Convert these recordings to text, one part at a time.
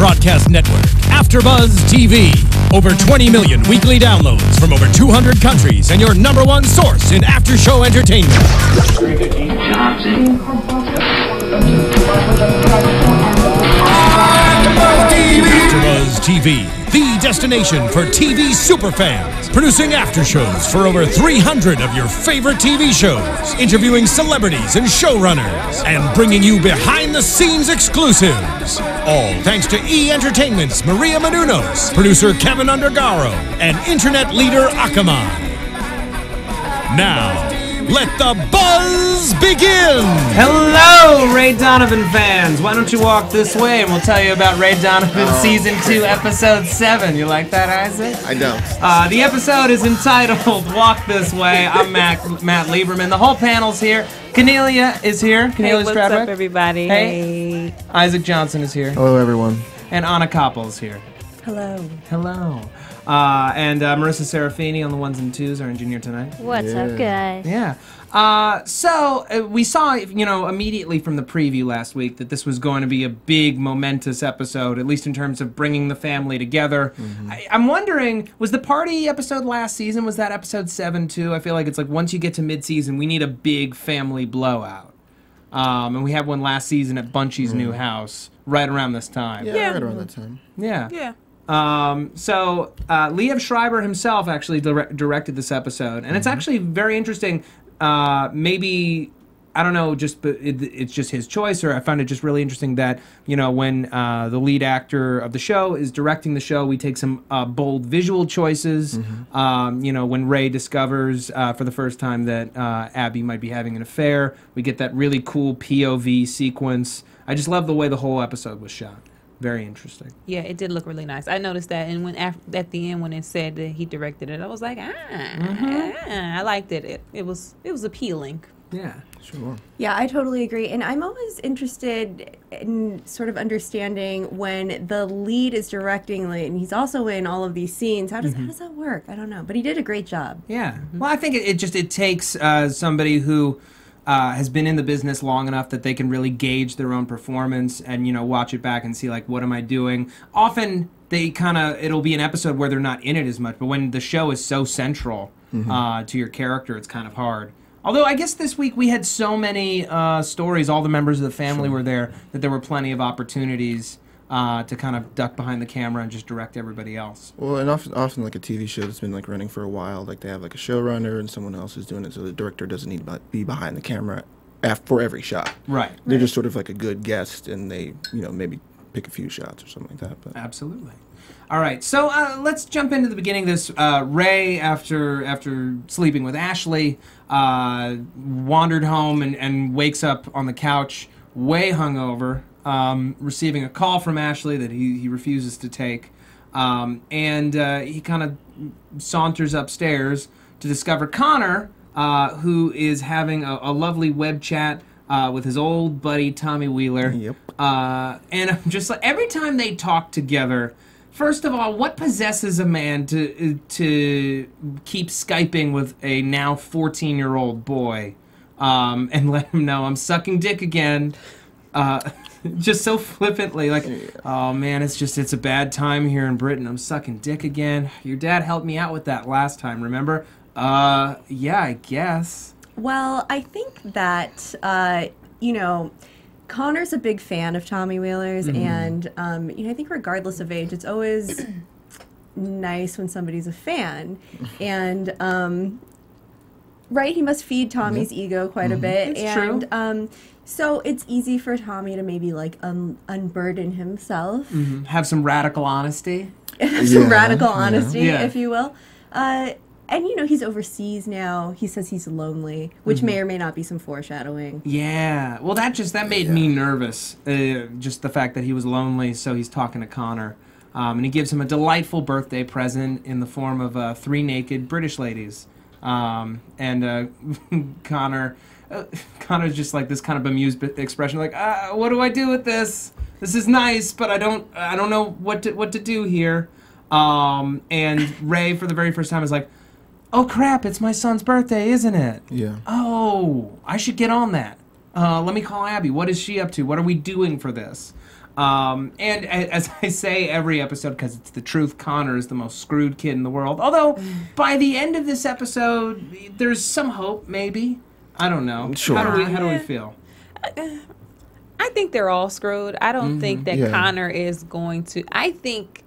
broadcast network, AFTERBUZZ TV. Over 20 million weekly downloads from over 200 countries and your #1 source in after-show entertainment. AFTERBUZZ TV, the destination for TV superfans, producing after-shows for over 300 of your favorite TV shows, interviewing celebrities and showrunners, and bringing you behind-the-scenes exclusives. All thanks to E! Entertainment's Maria Menounos, producer Kevin Undergaro, and internet leader Akamai. Now, let the buzz begin! Hello, Ray Donovan fans! Why don't you walk this way and we'll tell you about Ray Donovan Season 2, Episode 7. You like that, Isaac? I don't. The episode is entitled Walk This Way. I'm Matt Lieberman. The whole panel's here. Kennelia is here. Kennelia Stradwick. What's up, everybody? Hey. Isaac Johnson is here. Hello, everyone. And Anna Koppel is here. Hello. Hello. And Marissa Serafini on the ones and twos, our engineer tonight. What's up, guys? Yeah. So we saw, immediately from the preview last week that this was going to be a big, momentous episode, at least in terms of bringing the family together. Mm-hmm. I'm wondering, was the party episode last season, was that episode 7 too? I feel like it's like once you get to mid-season, we need a big family blowout. And we had one last season at Bunchy's new house, right around this time. Yeah, right around that time. Yeah. Yeah. So Liev Schreiber himself actually directed this episode, and it's actually very interesting. Maybe, I don't know, but it's just his choice, or I found it just really interesting that, when the lead actor of the show is directing the show, we take some bold visual choices. Mm-hmm. When Ray discovers for the first time that Abby might be having an affair, we get that really cool POV sequence. I just love the way the whole episode was shot. Very interesting. Yeah, it did look really nice. I noticed that, and when at the end when it said that he directed it, I was like, I liked it. It was appealing. Yeah, sure. Yeah, I totally agree. And I'm always interested in sort of understanding when the lead is directing, and he's also in all of these scenes. How does that work? I don't know, but he did a great job. Yeah. Well, I think it takes somebody who has been in the business long enough that they can really gauge their own performance and, watch it back and see, like, what am I doing? Often it'll be an episode where they're not in it as much, but when the show is so central to your character, it's kind of hard. Although I guess this week we had so many stories, all the members of the family were there, that there were plenty of opportunities to kind of duck behind the camera and just direct everybody else. Well, and often like a TV show that's been like running for a while, like they have like a showrunner and someone else is doing it, so the director doesn't need to be behind the camera for every shot. Right. They're just sort of like a good guest, and they maybe pick a few shots or something like that. But. Absolutely. All right, so let's jump into the beginning of this. Ray, after sleeping with Ashley, wandered home and wakes up on the couch way hungover, receiving a call from Ashley that he refuses to take. And he kind of saunters upstairs to discover Connor, who is having a lovely web chat with his old buddy Tommy Wheeler. Yep. And I'm just like, every time they talk together, first of all, what possesses a man to keep Skyping with a now 14-year-old boy and let him know, I'm sucking dick again? Just so flippantly, like, oh man, it's a bad time here in Britain. I'm sucking dick again. Your dad helped me out with that last time, remember? Yeah, I guess. Well, I think that, Connor's a big fan of Tommy Wheeler's, and, I think regardless of age, it's always nice when somebody's a fan. And, right, he must feed Tommy's ego quite a bit. It's true. So it's easy for Tommy to maybe, like, unburden himself. Have some radical honesty. Radical honesty, if you will. And, he's overseas now. He says he's lonely, which may or may not be some foreshadowing. Yeah. Well, that made me nervous, just the fact that he was lonely, so he's talking to Connor. And he gives him a delightful birthday present in the form of 3 naked British ladies. And Connor's just like this kind of bemused expression, like, what do I do with this? This is nice, but I don't know what to do here. And Ray, for the very first time, is like, oh crap, it's my son's birthday, isn't it? Yeah. Oh, I should get on that. Let me call Abby. What is she up to? What are we doing for this? And as I say every episode, because it's the truth, Connor is the most screwed kid in the world. Although, by the end of this episode, there's some hope, maybe. I don't know. Sure. How do we feel? I think they're all screwed. I don't think that Connor is going to. I think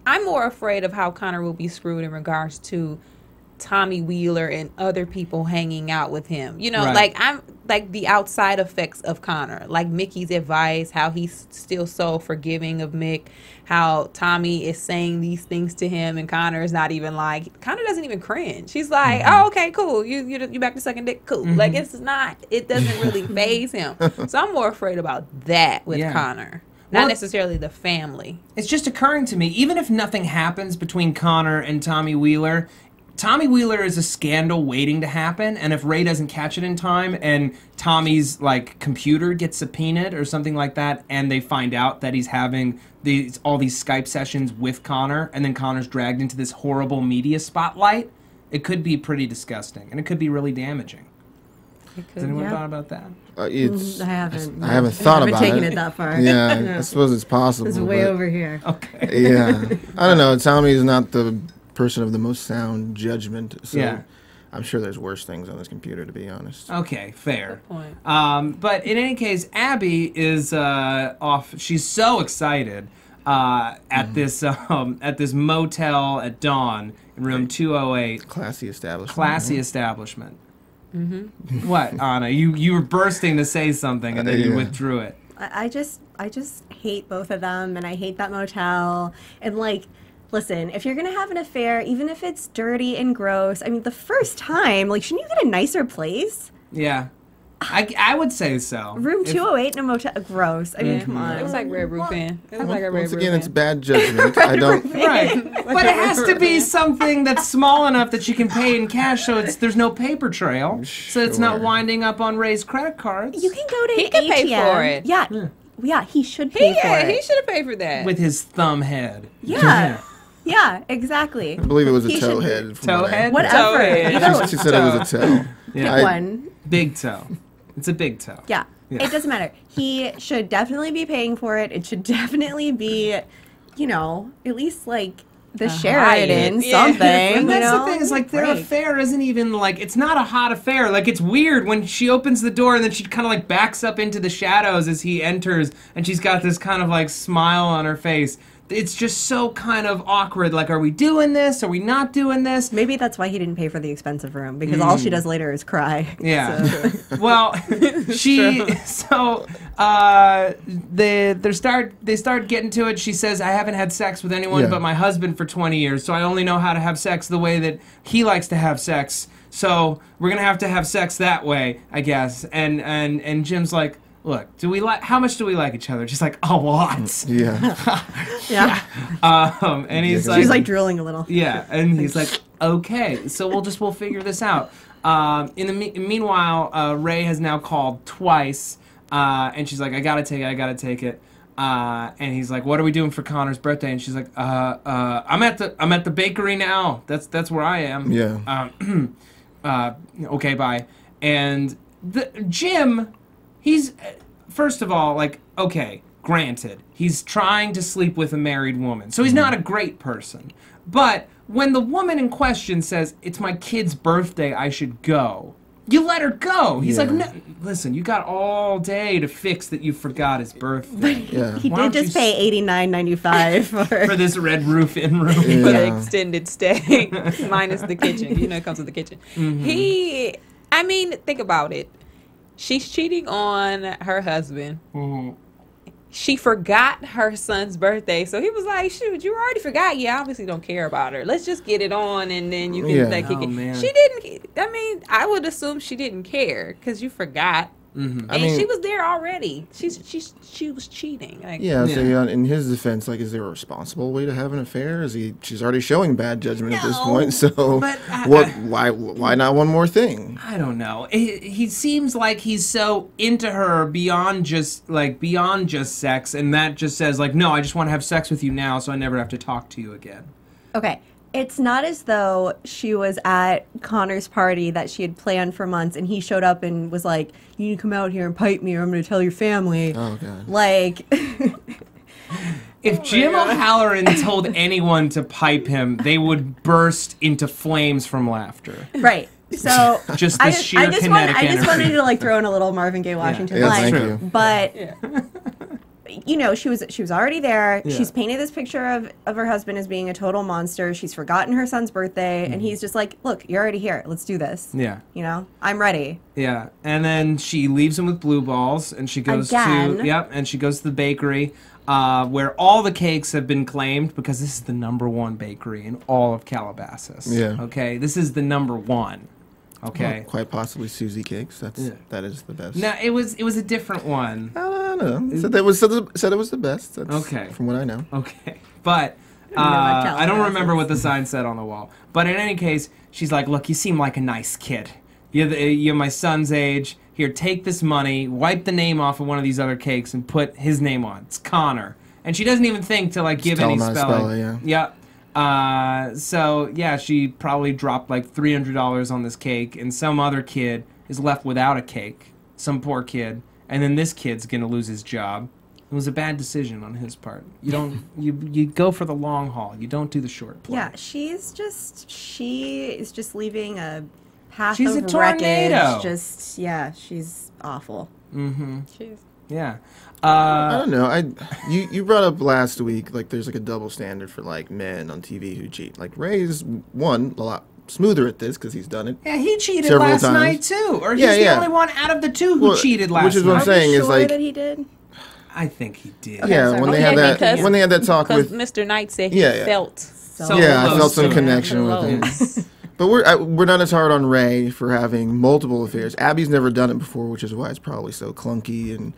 I'm more afraid of how Connor will be screwed in regards to Tommy Wheeler and other people hanging out with him. You know, Right. I'm like the outside effects of Connor, like Mickey's advice, how he's still so forgiving of Mick, how Tommy is saying these things to him, and Connor is not even like, Connor doesn't even cringe. He's like, oh, okay, cool. You back to sucking dick, cool. Like it doesn't really faze him. So I'm more afraid about that with Connor. Not necessarily the family. It's just occurring to me, even if nothing happens between Connor and Tommy Wheeler is a scandal waiting to happen, and if Ray doesn't catch it in time and Tommy's like computer gets subpoenaed or something like that, and they find out that he's having all these Skype sessions with Connor, and then Connor's dragged into this horrible media spotlight, it could be pretty disgusting, and it could be really damaging. Has anyone thought about that? I haven't. I haven't thought about it. I haven't taken it that far. Yeah, I suppose it's possible. It's way over here. Okay. Yeah, I don't know. Tommy's not the person of the most sound judgment, so I'm sure there's worse things on this computer, to be honest. Okay, fair. Good point. But in any case, Abby is off. She's so excited at this motel at dawn in room 208. Classy establishment. Classy establishment. Mm-hmm. What, Anna? You were bursting to say something and then you withdrew it. I just hate both of them, and I hate that motel. And like, listen, if you're gonna have an affair, even if it's dirty and gross, I mean, the first time, like, shouldn't you get a nicer place? Yeah, I would say so. Room 208 in a motel, gross. I mean, come on. It was like Red Roof Inn. It was like a Red Once Roof again, Inn. it's bad judgment. I don't. Right, but it has to be something that's small enough that you can pay in cash, so there's no paper trail, so it's not Sure. winding up on Ray's credit cards. You can go to He an can ATM. pay for it. Yeah, he should pay for it. He should have paid for that. with his thumb head. Yeah, exactly. I believe it was a He toe should- head. from Toe what I- head? Whatever. Toe. Either She said it was a toe. Yeah. one. Big toe. It's a big toe. Yeah. It doesn't matter. He should definitely be paying for it. It should definitely be, you know, at least like the Sheridan Yeah. something. And you that's know? the thing, is like their Great. affair isn't even like, it's not a hot affair. Like, it's weird when she opens the door and then she kind of like backs up into the shadows as he enters, and she's got this kind of like smile on her face. It's just so kind of awkward. Like, are we doing this? Are we not doing this? Maybe that's why he didn't pay for the expensive room, because all she does later is cry. Yeah. So- Well, they start getting to it. She says, I haven't had sex with anyone but my husband for 20 years, so I only know how to have sex the way that he likes to have sex. So we're gonna have to have sex that way, I guess. And Jim's like, look, how much do we like each other? She's like, a lot. Yeah. yeah. And he's She's like drooling a little. yeah, and he's like, okay, so we'll figure this out. In the meanwhile, Ray has now called twice, and she's like, I gotta take it. And he's like, what are we doing for Connor's birthday? And she's like, I'm at the bakery now. That's where I am. Yeah. Okay, bye. And Jim, he's first of all like, okay, granted, he's trying to sleep with a married woman, so he's not a great person. But when the woman in question says, it's my kid's birthday, I should go, you let her go. He's like, no, listen, you got all day to fix that you forgot his birthday. Yeah. He Why did don't just you pay $89.95 for this Red Roof Inn room. For the Yeah. extended stay, minus the kitchen. You know, it comes with the kitchen. I mean, think about it. She's cheating on her husband. She forgot her son's birthday, so he was like, shoot, you already forgot. You obviously don't care about her. Let's just get it on, and then you can like kick Oh, it. man. She didn't. I mean, I would assume she didn't care because you forgot. And she was there already. She was cheating. Like, Yeah, so in his defense, like, is there a responsible way to have an affair? She's already showing bad judgment at this point, so but why not one more thing? I don't know. He seems like he's so into her beyond just sex, and that just says like, no, I just want to have sex with you now, so I never have to talk to you again. Okay. It's not as though she was at Connor's party that she had planned for months, and he showed up and was like, you need to come out here and pipe me or I'm going to tell your family. Oh, God. Like, If Jim O'Halloran told anyone to pipe him, they would burst into flames from laughter. Right. So Just the sheer kinetic I just energy. wanted to like throw in a little Marvin Gaye Washington Yeah, line. thank you. But you know, she was already there. Yeah. She's painted this picture of her husband as being a total monster. She's forgotten her son's birthday, and he's just like, "Look, you're already here. Let's do this." Yeah. You know, I'm ready. Yeah, and then she leaves him with blue balls, and she goes Again. and she goes to the bakery, where all the cakes have been claimed because this is the #1 bakery in all of Calabasas. Yeah. Okay, this is the #1. Okay. Well, quite possibly Susie Cakes. That is the best. No, it was a different one. I don't know. Said it was the best. That's Okay. From what I know. Okay, but about I don't Calabasas. remember what the sign said on the wall. But in any case, she's like, "Look, you seem like a nice kid. You're my son's age. Here, take this money, wipe the name off of one of these other cakes, and put his name on. It's Connor." And she doesn't even think to like give tell any him how to spelling. spell it, Yep. So yeah, she probably dropped like $300 on this cake, and some other kid is left without a cake. Some poor kid, and then this kid's gonna lose his job. It was a bad decision on his part. You don't you go for the long haul. You don't do the short play. Yeah, she is just leaving a path She's of a tornado. wreckage. She's awful. Yeah. I don't know. You brought up last week like there's like a double standard for like men on TV who cheat. Like Ray's a lot smoother at this because he's done it. Yeah, he cheated Several last times. night too. Or he's Yeah, the yeah. only one out of the two who Well, cheated last which is what night. I'm saying is sure like that he did. I think he did. yeah sorry. when they Okay, had that because- when they had that talk Because with Mr. Knight said Yeah, he yeah. felt. So yeah I close felt some to him. connection with him. But we're not as hard on Ray for having multiple affairs. Abby's never done it before, which is why it's probably so clunky. And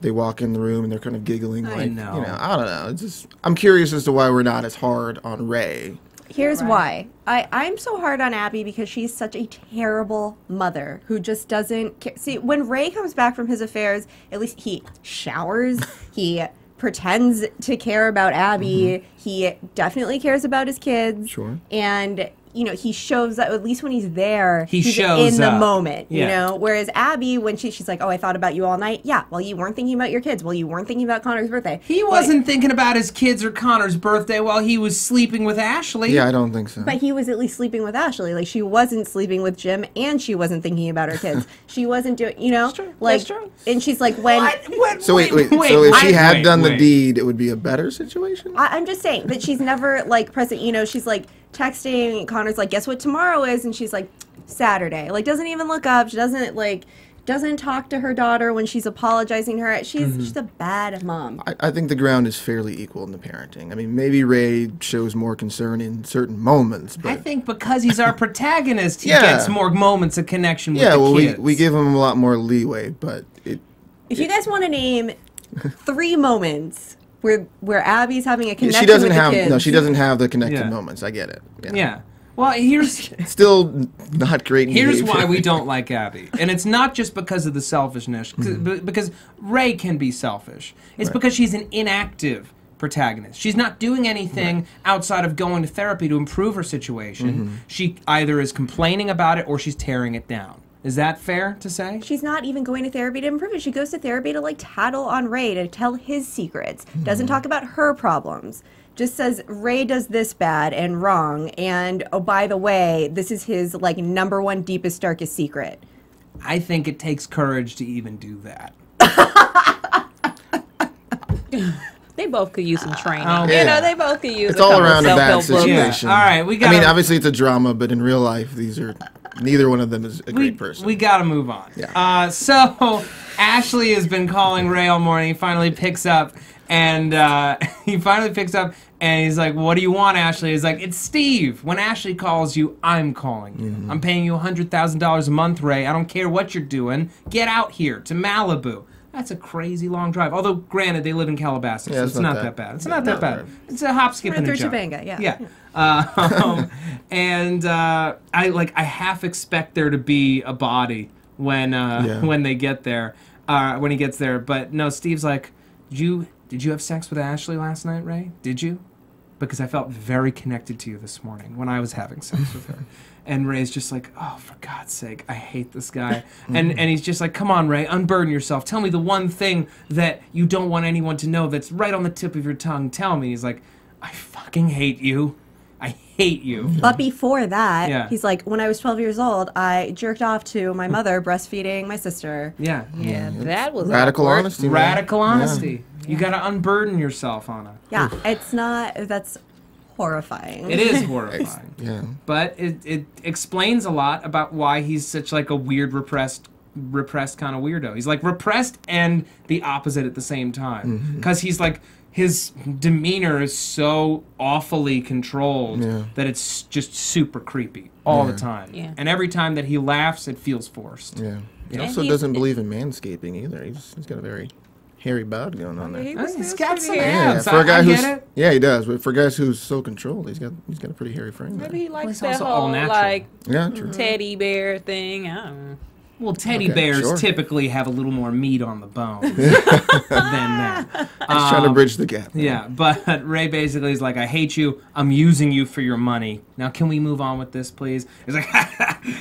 they walk in the room and they're kind of giggling. I Like, know. You know, I don't know. It's just I'm curious as to why we're not as hard on Ray. Here's why. I'm so hard on Abby because she's such a terrible mother who just doesn't care. See, when Ray comes back from his affairs, at least he showers, he pretends to care about Abby, he definitely cares about his kids. Sure. And, you know, he shows up, at least when he's there, He he's shows in the up. moment, you Yeah. know? Whereas Abby, when she's like, oh, I thought about you all night. Yeah, well, you weren't thinking about your kids. Well, you weren't thinking about Connor's birthday. He wasn't thinking about his kids or Connor's birthday while he was sleeping with Ashley. Yeah, I don't think so. But he was at least sleeping with Ashley. Like, she wasn't sleeping with Jim, and she wasn't thinking about her kids. She wasn't doing, you know? true. Like, That's true. and she's like, when... So wait. So if she had done the deed, it would be a better situation. I'm just saying, but she's never, like, present, you know, she's, like, texting, Connor's like, guess what tomorrow is? And she's like, Saturday. Like, doesn't even look up. She doesn't, like, doesn't talk to her daughter when she's apologizing to her. She's a bad mom. I think the ground is fairly equal in the parenting. I mean, maybe Ray shows more concern in certain moments, but I think because he's our protagonist, he Yeah. gets more moments of connection with yeah, the well, kids. we give him a lot more leeway. But If you guys want to name 3 moments where Abby's having a connection she doesn't with have the kids. no, she doesn't have the connected Yeah. moments. I get it. Yeah. Well, here's Still not great. Here's behavior. why we don't like Abby. And it's not just because of the selfishness, because Ray can be selfish. It's because she's an inactive protagonist. She's not doing anything outside of going to therapy to improve her situation. She either is complaining about it or she's tearing it down. Is that fair to say? She's not even going to therapy to improve it. She goes to therapy to like tattle on Ray, to tell his secrets. Doesn't talk about her problems. Just says Ray does this bad and wrong, and oh, by the way, this is his like #1 deepest, darkest secret. I think it takes courage to even do that. They both could use some training. okay. You know, they both could use It's a all couple around a bad self-help books. situation. Yeah. All right, we I got. mean, obviously it's a drama, but in real life, neither one of them is a great person. We gotta move on. Yeah. So Ashley has been calling Ray all morning. He finally picks up, and he's like, "What do you want, Ashley?" He's like, "It's Steve. When Ashley calls you, I'm calling you. I'm paying you $100,000 a month, Ray. I don't care what you're doing. Get out here to Malibu." That's a crazy long drive. Although, granted, they live in Calabasas, Yeah, so it's it's not not that- that bad. It's yeah, not that not bad. bad. It's a hop, skip, Right and a through jump. Topanga, yeah. I half expect there to be a body when they get there, when he gets there. But no, Steve's like, did you have sex with Ashley last night, Ray? Did you? Because I felt very connected to you this morning when I was having sex with her. And Ray's just like, oh, for God's sake, I hate this guy. And he's just like, come on, Ray, unburden yourself. Tell me the one thing that you don't want anyone to know that's right on the tip of your tongue. Tell me. He's like, I fucking hate you. I hate you. But before that, Yeah. he's like, when I was 12 years old, I jerked off to my mother breastfeeding my sister. Yeah. Yeah, that was Radical awkward. honesty. man. Radical honesty. You got to unburden yourself, Anna. Yeah, that's horrifying. It is horrifying. Yeah. But it explains a lot about why he's such like a weird repressed kind of weirdo. He's like repressed and the opposite at the same time. Because he's like, his demeanor is so awfully controlled that it's just super creepy all the time. Yeah. And every time that he laughs, it feels forced. Yeah. He And also he's- doesn't believe in manscaping either. He's got a very hairy bod going on there. He's got some pretty Yeah, abs. for a guy I who's get it. he does. But for guys who's so controlled, he's got a pretty hairy frame. Maybe There. he likes he's that also all whole natural. like Yeah, true. teddy bear thing. I don't know. Well, teddy Okay, bears sure. typically have a little more meat on the bone than that. He's trying to bridge the gap. Yeah, but Ray basically is like, I hate you. I'm using you for your money. Now, can we move on with this, please? He's like,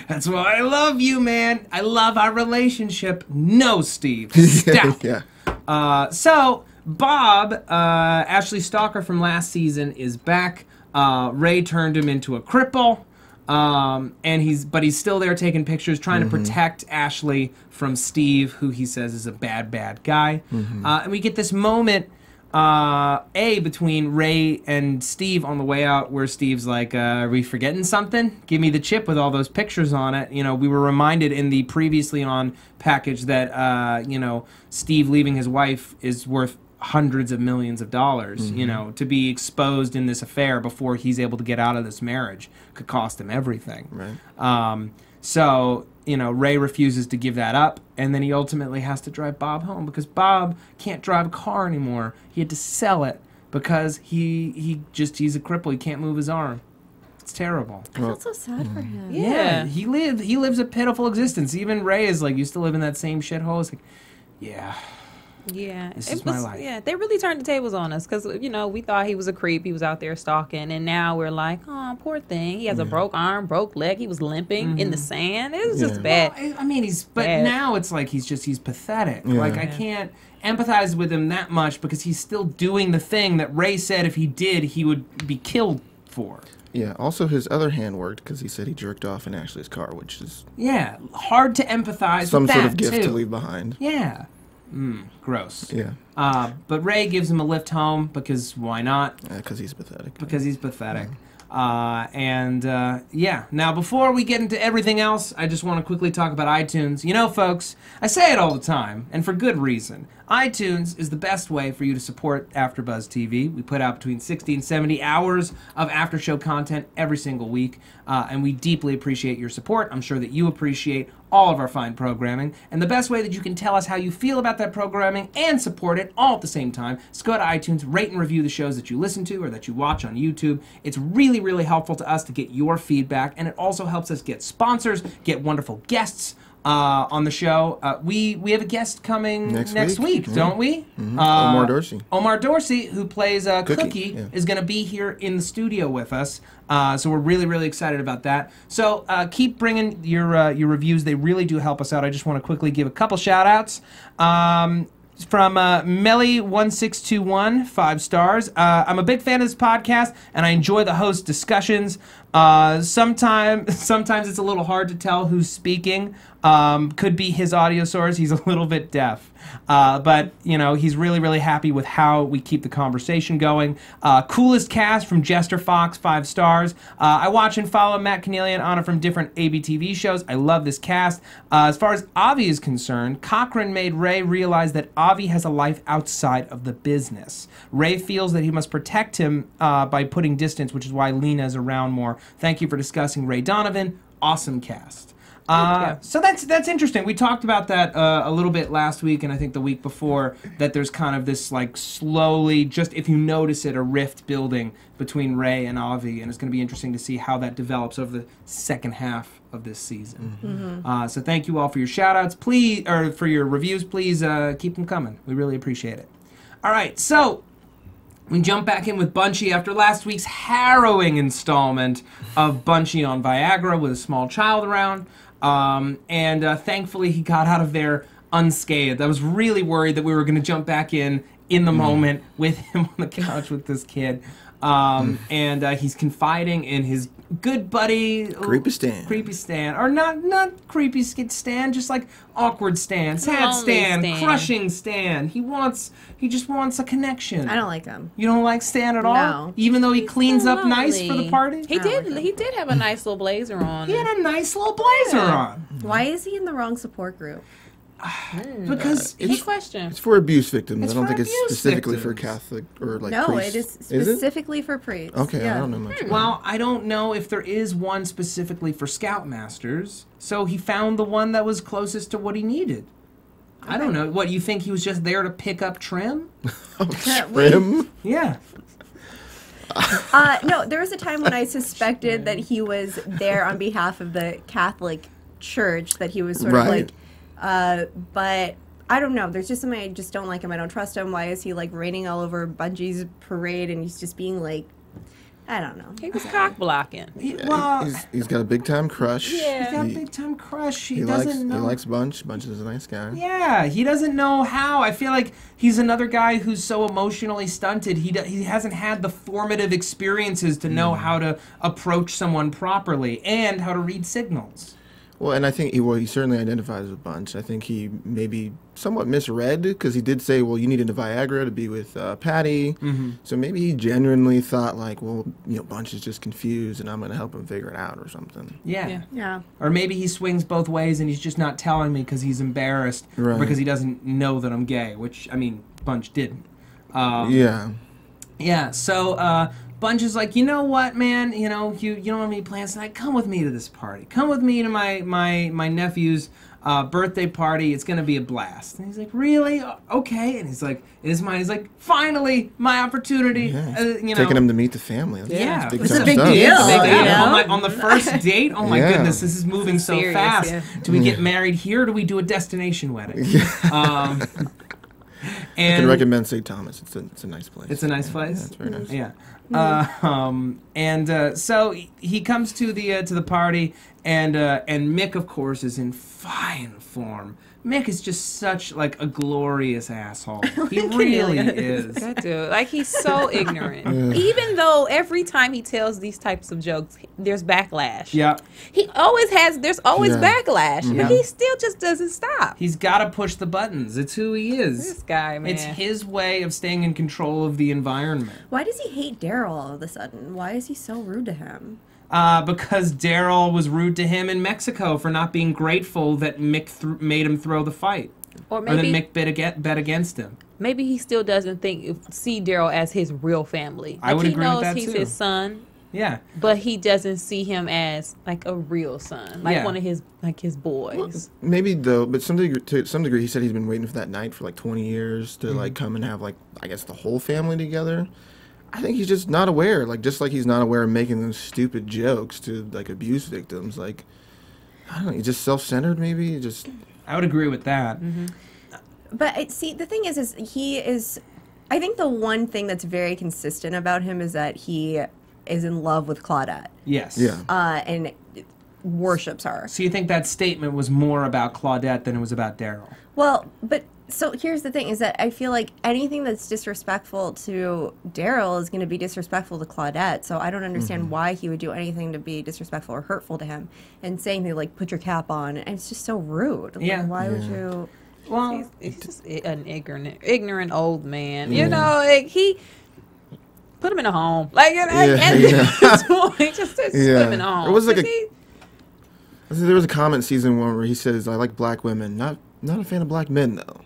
that's why I love you, man. I love our relationship. No, Steve. Stop. Yeah. So, Bob, Ashley Stalker from last season, is back. Ray turned him into a cripple. And he's still there taking pictures, trying to protect Ashley from Steve, who he says is a bad guy. And we get this moment, between Ray and Steve on the way out, where Steve's like, are we forgetting something? Give me the chip with all those pictures on it. You know, we were reminded in the previously on package that, Steve leaving his wife is worth hundreds of millions of dollars. You know, to be exposed in this affair before he's able to get out of this marriage could cost him everything. Right. So, Ray refuses to give that up, and then he ultimately has to drive Bob home because Bob can't drive a car anymore. He had to sell it because he's a cripple. He can't move his arm. It's terrible. I felt so sad for him. Yeah. He lives a pitiful existence. Even Ray is like, you still live in that same shithole. It's like, yeah. Yeah, This is my life. Yeah, they really turned the tables on us because we thought he was a creep. He was out there stalking, and now we're like, oh, poor thing. He has a broke arm, broke leg. He was limping in the sand. It was just bad. I mean, but Bad. now it's like he's pathetic. Yeah. Like, I can't empathize with him that much because he's still doing the thing that Ray said if he did, he would be killed for. Yeah. Also, his other hand worked because he said he jerked off in Ashley's car, which is Yeah, hard to empathize some with sort that, of gift too. to leave behind. Yeah. Gross. Yeah. But Ray gives him a lift home because why not? Because he's pathetic. Because he's pathetic. Now before we get into everything else, I just want to quickly talk about iTunes. Folks, I say it all the time, and for good reason. iTunes is the best way for you to support AfterBuzz TV. We put out between 60 and 70 hours of after-show content every single week, and we deeply appreciate your support. I'm sure that you appreciate all of our fine programming, and the best way that you can tell us how you feel about that programming and support it all at the same time is go to iTunes, rate and review the shows that you listen to or that you watch on YouTube. It's really, really helpful to us to get your feedback, and it also helps us get sponsors, get wonderful guests on the show. We have a guest coming next week, don't we? Omar Dorsey. Omar Dorsey, who plays Cookie, yeah. is going to be here in the studio with us. So we're really, really excited about that. So keep bringing your reviews. They really do help us out. I just want to quickly give a couple shout-outs. From Melly1621, 5 stars. I'm a big fan of this podcast, and I enjoy the host discussions. Sometimes it's a little hard to tell who's speaking. Could be his audio source. He's a little bit deaf. But, he's really, really happy with how we keep the conversation going. Coolest cast from Jester Fox, 5 stars. I watch and follow Matt, Kennelia, and Anna from different ABTV shows. I love this cast. As far as Avi is concerned, Cochran made Ray realize that Avi has a life outside of the business. Ray feels that he must protect him by putting distance, which is why Lena is around more. Thank you for discussing Ray Donovan. Awesome cast. So that's interesting. We talked about that a little bit last week, and I think the week before, that there's kind of this like slowly, just if you notice it, a rift building between Ray and Avi, and it's going to be interesting to see how that develops over the second half of this season. So thank you all for your shout-outs. Please, or for your reviews. Please keep them coming. We really appreciate it. All right, so We jump back in with Bunchy after last week's harrowing installment of Bunchy on Viagra with a small child around. Thankfully, he got out of there unscathed. I was really worried that we were going to jump back in the moment with him on the couch with this kid. He's confiding in his good buddy Creepy Stan. Or not creepy Stan, just like awkward Stan, sad Stan, crushing Stan. He just wants a connection. I don't like him. You don't like Stan at all? No. Even though he cleans so up nice for lonely. the party? He did have a nice little blazer on. He had a nice little blazer on. Why is he in the wrong support group? Because Good question. It's for abuse victims. It's I don't for think it's abuse specifically for victims. Catholic or like No, priests. it is specifically for priests. Okay, Yeah. I don't know much. Well, I don't know if there is one specifically for Scoutmasters, so he found the one that was closest to what he needed. I don't know. What, you think he was just there to pick up trim? Trim? Yeah. No, there was a time when I suspected that he was there on behalf of the Catholic Church, that he was sort of Right. like, but I don't know. There's just something I just don't like him. I don't trust him. Why is he like raining all over Bungie's parade and he's just being like, I don't know. He was cock blocking. Well, He's got a big time crush. Yeah. he's got a He, big time crush. He he doesn't likes know. he likes Bunch. Bunch is a nice guy. Yeah, he doesn't know how. I feel like he's another guy who's so emotionally stunted. He hasn't had the formative experiences to know how to approach someone properly and how to read signals. Well, and I think he certainly identifies with Bunch. I think he maybe somewhat misread because he did say, well, you needed a Viagra to be with Patty. So maybe he genuinely thought like, well, Bunch is just confused and I'm going to help him figure it out or something. Yeah. Yeah. Or maybe he swings both ways and he's just not telling me because he's embarrassed or Right. because he doesn't know that I'm gay, which, I mean, Bunch didn't. Yeah. Yeah, so Bunch is like, you know what, man? You don't have any plans tonight? Come with me to this party. Come with me to my nephew's birthday party. It's going to be a blast. And he's like, really? Okay. And he's like, in his mind, he's like, finally, my opportunity. Yeah. Taking him to meet the family. Yeah, That's it's time a big stuff. deal. Yeah. Yeah. On the first date, oh my Yeah. goodness, this is moving so Serious, fast. yeah. Do we get married here or do we do a destination wedding? I can recommend St. Thomas. It's a nice place. It's a nice place. Yeah, it's very nice. Yeah. So he comes to the party, and Mick, of course, is in fine form. Mick is just such like a glorious asshole. He really is. That dude, like he's so ignorant. Even though every time he tells these types of jokes, there's backlash. Yeah. There's always Yeah. backlash, but he still just doesn't stop. He's got to push the buttons. It's who he is. This guy, man. It's his way of staying in control of the environment. Why does he hate Daryl all of a sudden? Why is he so rude to him? Because Daryl was rude to him in Mexico for not being grateful that Mick made him throw the fight. Or Or that maybe Mick bet against him. maybe he still doesn't see Daryl as his real family. I would he agree with knows that, he's too. his son, Yeah. but he doesn't see him as like a real son, like Yeah. one of his boys. Maybe though, but to some degree, he said he's been waiting for that night for like 20 years to like come and have like I guess the whole family together. I think he's just not aware, just like he's not aware of making those stupid jokes to like abuse victims. Like I don't know, he's just self-centered. Maybe just. I would agree with that. But the thing is he is. I think the one thing that's very consistent about him is that he is in love with Claudette. Yes. Yeah. And worships her. So you think that statement was more about Claudette than it was about Daryl? Well, but so here's the thing: is that I feel like anything that's disrespectful to Daryl is going to be disrespectful to Claudette. So I don't understand why he would do anything to be disrespectful or hurtful to him. And saying they like put your cap on, and it's just so rude. Like, Yeah. why would you? Well, He's just an ignorant old man. You know, like he put him in a home. Like at this point, just put him in a home. It was like Because there was a comment season one where he says, "I like black women, not a fan of black men though."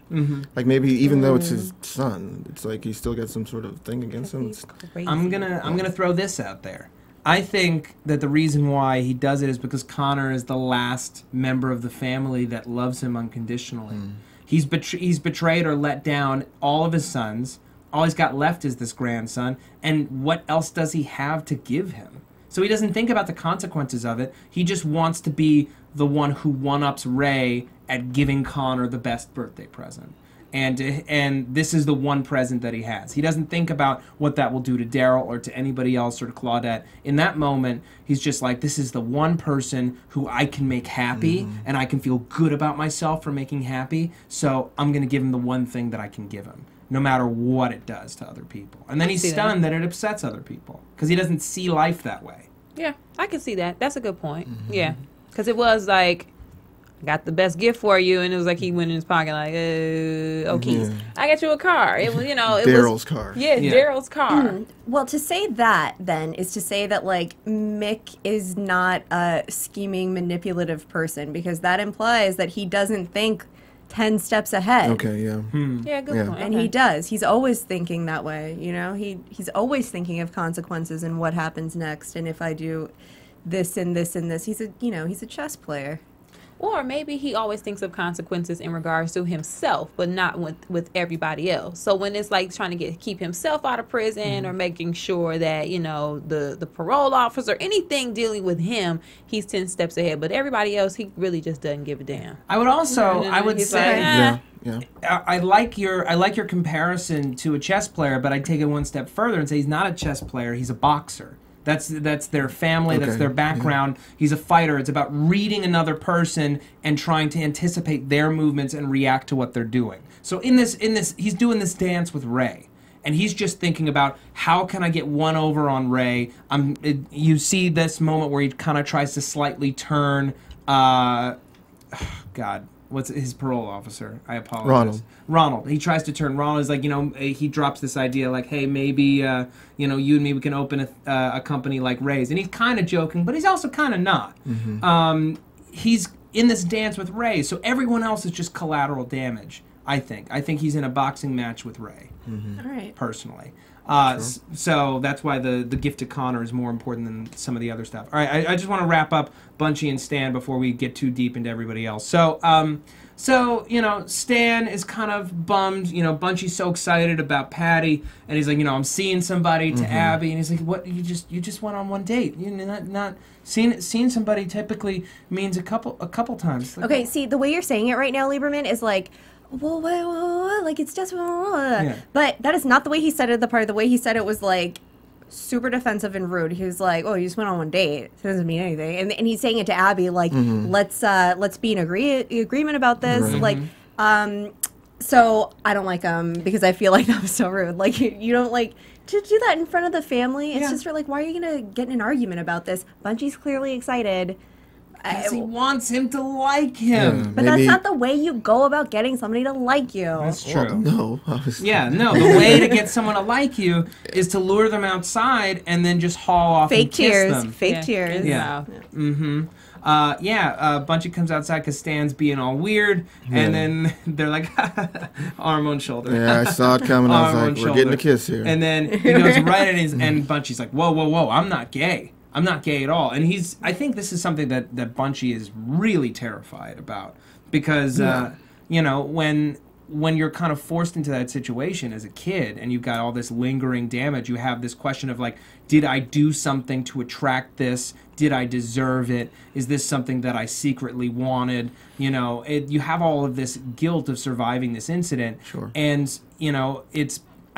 Like maybe even though it's his son, it's like he's still got some sort of thing against him. he's crazy. I'm gonna throw this out there. I think that the reason why he does it is because Connor is the last member of the family that loves him unconditionally. He's betrayed or let down all of his sons. All he's got left is this grandson, and what else does he have to give him? So he doesn't think about the consequences of it. He just wants to be the one who one-ups Ray at giving Connor the best birthday present. and this is the one present that he has. He doesn't think about what that will do to Daryl or to anybody else or to Claudette. In that moment, he's just like, this is the one person who I can make happy, and I can feel good about myself for making happy, so I'm going to give him the one thing that I can give him, no matter what it does to other people. And then he's stunned that it upsets other people, because he doesn't see life that way. Yeah, I can see that. That's a good point. Yeah, because it was like, I got the best gift for you, and it was like he went in his pocket like, oh, keys. I got you a car. It was, you know, it Daryl's car. Yeah, Daryl's car. Well, to say that then is to say that like Mick is not a scheming, manipulative person, because that implies that he doesn't think 10 steps ahead. Okay, yeah. Yeah, good point. And he does. He's always thinking that way, you know? He's always thinking of consequences and what happens next, and if I do this and this and this. He's a chess player. Or maybe he always thinks of consequences in regards to himself, but not with everybody else. So when it's like trying to keep himself out of prison or making sure that, you know, the parole officer, anything dealing with him, he's 10 steps ahead. But everybody else, he really just doesn't give a damn. I would also, I would say, Yeah. I like your comparison to a chess player, but I'd take it one step further and say he's not a chess player, he's a boxer. That's their family, that's their background. He's a fighter. It's about reading another person and trying to anticipate their movements and react to what they're doing. So in this he's doing this dance with Ray. And he's just thinking about, how can I get one over on Ray? You see this moment where he kind of tries to slightly turn what's his parole officer? I apologize. Ronald. He tries to turn Ronald. Is like, you know, he drops this idea like, hey, maybe, you know, you and me, we can open a company like Ray's. And he's kind of joking, but he's also kind of not. He's in this dance with Ray, so everyone else is just collateral damage, I think. I think he's in a boxing match with Ray, All right. personally. So that's why the gift to Connor is more important than some of the other stuff. All right, I just want to wrap up Bunchy and Stan before we get too deep into everybody else. So, you know, Stan is kind of bummed. You know, Bunchy's so excited about Patty, and he's like, you know, I'm seeing somebody to Abby, and he's like, what? You just went on one date. You not seeing somebody typically means a couple times. Like, Okay, see, the way you're saying it right now, Lieberman, is like, whoa, like it's just, but that is not the way he said it. The way he said it was like super defensive and rude. He was like, oh, you just went on one date. It doesn't mean anything. And he's saying it to Abby, like, let's be in agreement about this. Like, so I don't like him because I feel like that was so rude. Like, you don't like to do that in front of the family. It's just for like, why are you gonna get in an argument about this? Bunchy's clearly excited. Because he wants him to like him. But that's not the way you go about getting somebody to like you. That's true. Well, no, obviously. Yeah, no. The way to get someone to like you is to lure them outside and then just haul off and kiss them. Fake tears. Yeah. Bunchy comes outside because Stan's being all weird, and then they're like, arm on shoulder. Yeah, I saw it coming. I was like, we're getting a kiss here. And then he goes right at his, and Bunchy's like, whoa, I'm not gay. I'm not gay at all. And I think this is something that Bunchy is really terrified about, because, you know, when you're kind of forced into that situation as a kid and you've got all this lingering damage, you have this question of like, did I do something to attract this? Did I deserve it? Is this something that I secretly wanted? You know, you have all of this guilt of surviving this incident. Sure. And, you know,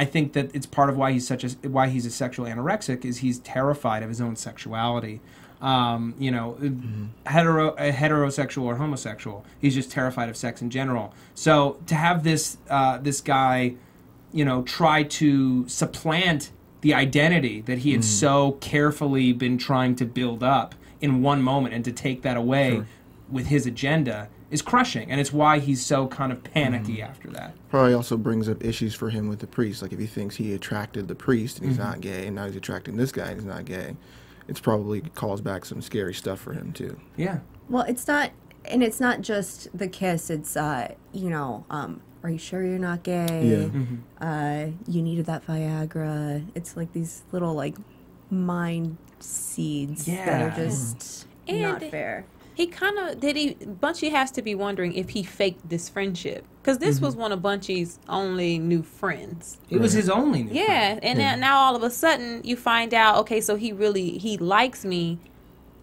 I think that it's part of why he's a sexual anorexic, is he's terrified of his own sexuality. You know, heterosexual or homosexual, he's just terrified of sex in general. So to have this guy, you know, try to supplant the identity that he had so carefully been trying to build up in one moment, and to take that away with his agenda, is crushing, and it's why he's so kind of panicky after that. Probably also brings up issues for him with the priest. Like, if he thinks he attracted the priest and he's not gay, and now he's attracting this guy and he's not gay, it's probably calls back some scary stuff for him too. Yeah. Well, it's not just the kiss. It's you know, are you sure you're not gay? Yeah. You needed that Viagra. It's like these little like mind seeds that are just not fair. He kind of Bunchy has to be wondering if he faked this friendship, because this was one of Bunchy's only new friends. It was his only new friend. And now all of a sudden you find out, okay, so he likes me,